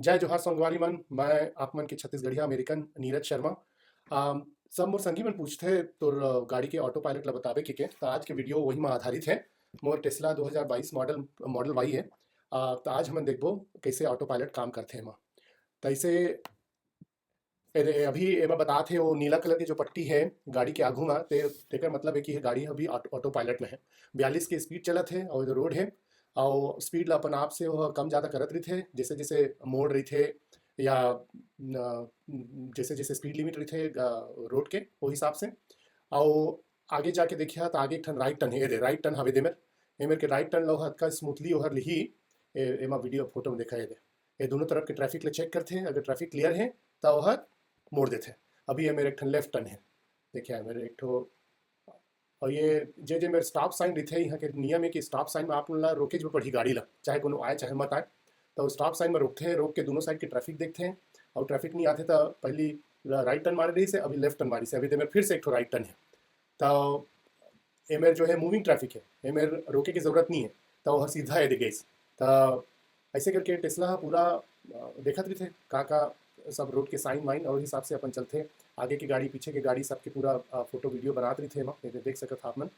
जय जोहार संगवारी मन। मैं आप मन के छत्तीसगढ़िया अमेरिकन नीरज शर्मा। सब मोर संगी मन पूछथे तोर गाड़ी के ऑटो पायलट ला बतावे के तो आज के वीडियो वही में आधारित है। मोर टेस्ला 2022 मॉडल मॉडल वाई है। तो आज हम देखबो कैसे ऑटो पायलट काम करथे एमा। तैसे अभी एमा बताथे वो नीला कलर की जो पट्टी है गाड़ी के आगू में तेकर मतलब है कि ये गाड़ी अभी ऑटो पायलट में है। 42 के स्पीड चलत है और रोड है और स्पीड ला अपन आप से वह कम ज़्यादा करत रही थे जैसे जैसे मोड़ रही थे या जैसे जैसे स्पीड लिमिट रही थे रोड के वो हिसाब से। और आगे जाके देखिए तो आगे एक ठन राइट टर्न है रे राइट टर्न हवे देमेर एमेर के राइट टर्न लो हल्का स्मूथली ओहर लिही एमा वीडियो फोटो में देखा है ये दोनों तरफ के ट्रैफिक ले चेक करते हैं अगर ट्रैफिक क्लियर है तो वह मोड़ देते हैं। अभी ये मेरे एक ठन लेफ्ट टर्न है देखिए मेरे एक ठो और ये जे जे मेरे स्टॉप साइन रही थे यहाँ के नियम है कि स्टॉप साइन में आप ला रोके जो पड़ी गाड़ी ला चाहे कोनो आए चाहे मत आए तो स्टॉप साइन में रोकते हैं रोक के दोनों साइड के ट्रैफिक देखते हैं और ट्रैफिक नहीं आते तो पहली राइट टर्न मार रही से अभी लेफ्ट टर्न मारी से अभी तो मेरे फिर से एक ठो राइट टर्न है तो ये मेरे जो है मूविंग ट्रैफिक है ये मेरे रोके की ज़रूरत नहीं है तो वह सीधा है दिखे तो ऐसे करके टेस्ला पूरा देखत रही थे का सब रोड के साइन वाइन और हिसाब से अपन चलते आगे की गाड़ी पीछे की गाड़ी सबके पूरा फोटो वीडियो बनात रही थे ये देख सकत आप मन।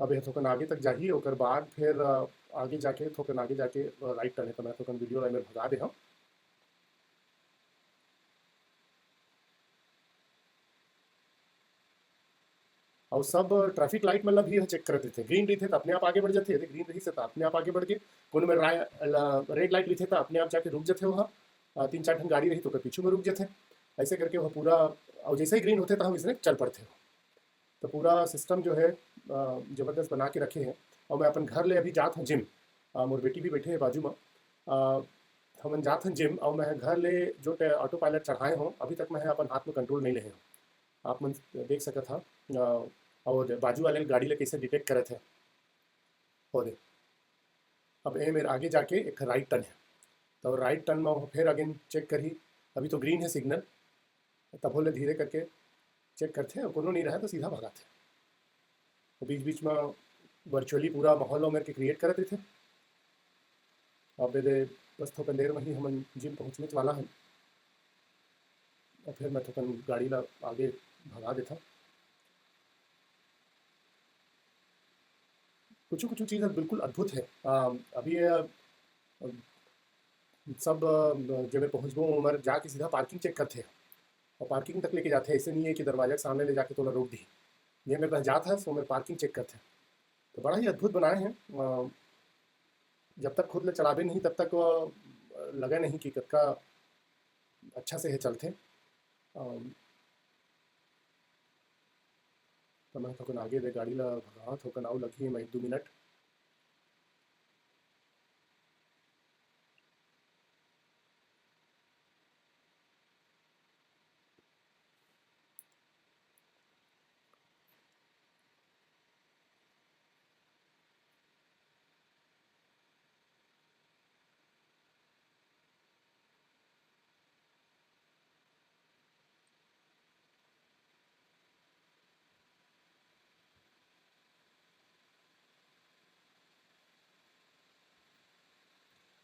अब ये थोकन आगे तक जाही और बाद फिर आगे जाके थोकन आगे जाके राइट टर्न है तो मैं थोकन वीडियो ला भगा दे हम। और सब ट्रैफिक लाइट मतलब भी चेक करते थे ग्रीन रही थे तो अपने आप आगे बढ़ जाते थे ग्रीन रही से तो अपने आप आगे बढ़ के कोनो में रेड लाइट रही थे तो अपने आप जाके रुक जाते वहाँ तीन चार ठन गाड़ी रही तो पीछू में रुक जाते ऐसे करके वह पूरा और जैसे ही ग्रीन होते तो हम इसमें चल पड़ते हो। तो पूरा सिस्टम जो है ज़बरदस्त बना के रखे हैं। और मैं अपन घर ले अभी जात हूँ जिम मोर बेटी भी बैठे हैं बाजू में हम जात हूँ जिम और मैं घर ले जो ऑटो पायलट चढ़ाए हूँ अभी तक मैं अपन हाथ में कंट्रोल नहीं ले हूँ आप मन देख सका था। और बाजू वाले गाड़ी ले कैसे डिटेक्ट करे थे हो दे। अब ये मेरे आगे जाके एक राइट टर्न है तो राइट टर्न में फिर अगेन चेक करी अभी तो ग्रीन है सिग्नल तब बोले धीरे करके चेक करते और कोनो नहीं रहा तो सीधा भगाते तो बीच बीच में वर्चुअली पूरा माहौल मेरे के क्रिएट करते थे। अब दे बस थोकन देर में ही हम जिम पहुँचने वाला है और फिर मैं थोकन गाड़ी ला आगे भगा देता। कुछ कुछ चीज़ें बिल्कुल अद्भुत है अभी सब जब मैं पहुँचबो उमर जाके सीधा पार्किंग चेक करते हैं और पार्किंग तक लेके जाते हैं ऐसे नहीं है कि दरवाजे के सामने ले जाके थोड़ा रोक दी ये मेरे पास जाता है सो मेरे पार्किंग चेक करते हैं। तो बड़ा ही अद्भुत बनाए हैं जब तक खुद ले चलावे नहीं तब तक लगे नहीं कि कद का अच्छा से है चलते। तो मैं थोकन आगे दे गाड़ी ला भगा थोकन आऊ लगी मैं 1-2 मिनट।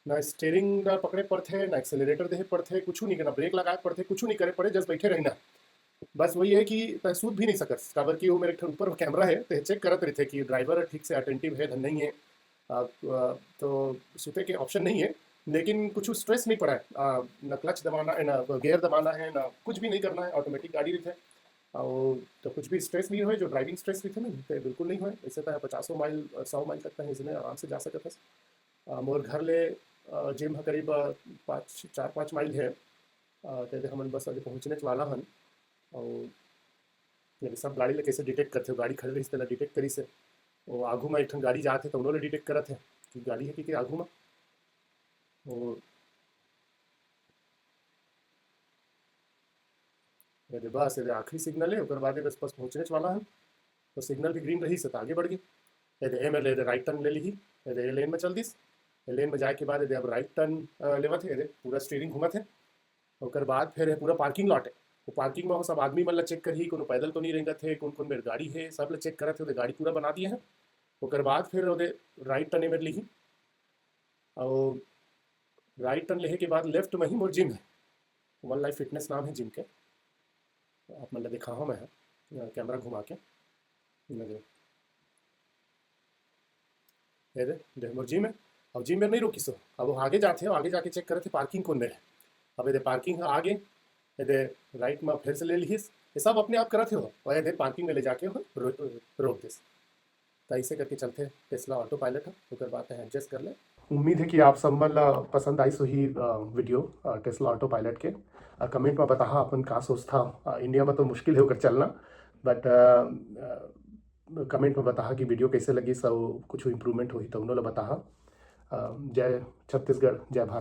ना स्टेयरिंग ला पकड़े पड़ते ना एक्सेलरेटर देहे पड़ते कुछ नहीं करना ब्रेक लगाए पड़ते कुछ नहीं करे पड़े जस्ट बैठे रहना। बस वही है कि तय सूद भी नहीं सकत काबर कि वो मेरे ऊपर कैमरा है तो चेक करत रहते कि ड्राइवर ठीक से अटेंटिव है धन नहीं है तो सुते के ऑप्शन नहीं है लेकिन कुछ स्ट्रेस नहीं पड़ा है न क्लच दबाना है ना गियर दबाना है ना कुछ भी नहीं करना है ऑटोमेटिक गाड़ी रहते और तो कुछ भी स्ट्रेस नहीं हो जो ड्राइविंग स्ट्रेस रहते ना तो बिल्कुल नहीं हो ऐसे तो 50 माइल 100 माइल तक तो इसमें आराम से जा सकता है। मोर घर ले जिम करीब 4-5 माइल है तो हम बस अभी पहुँचने वाला हन और ये सब गाड़ी ले कैसे डिटेक्ट करते हो गाड़ी खड़ी रही तेला डिटेक्ट करी से वो आगू में एक ठन गाड़ी जाते तो उन्होंने डिटेक्ट करत है कि गाड़ी है कि आगू में और ये बस ये आखिरी सिग्नल है उसके बाद बस बस पहुँचने वाला है तो सिग्नल भी ग्रीन रही से तो आगे बढ़ गई ये मैं ले राइट टर्न ले ली ये लेन में चल दिस लेन में जाए के बाद अब राइट टर्न लेवत है पूरा स्टीयरिंग घूमत है और बाद फिर पूरा पार्किंग लॉट है वो पार्किंग में वो सब आदमी मन ला चेक करी कोनो पैदल तो नहीं रेंगत है कौन कौन मेरी गाड़ी है सब ला चेक करत है गाड़ी पूरा बना दिए है और बाद फिर राइट टर्न में ली और राइट टर्न लेने के बाद लेफ्ट में ही मोर जिम है, वन लाइफ फिटनेस नाम है जिम के। आप मतलब दिखा हूँ मैं कैमरा घुमा के, ये देख मोर जिम है। अब जिम में नहीं रुकी सो, अब वो आगे जाते हो, आगे जाके चेक करे थे पार्किंग कौन है। अब ये पार्किंग आगे, ये राइट में फिर से ले लीस, ये सब अपने आप करते हो और ये पार्किंग में ले जाके हो रोक दिस। तो ऐसे करके चलते टेस्ला ऑटो पायलट है, ओकर बात है एडजस्ट कर ले। उम्मीद है कि आप सब मन ला पसंद आई सो ही वीडियो टेस्ला ऑटो पायलट के। कमेंट में बता अपन का सोचता, इंडिया में तो मुश्किल है होकर चलना, बट कमेंट में बता कि वीडियो कैसे लगी, सब कुछ इम्प्रूवमेंट हुई तो उन्होंने बता। जय छत्तीसगढ़, जय भारत।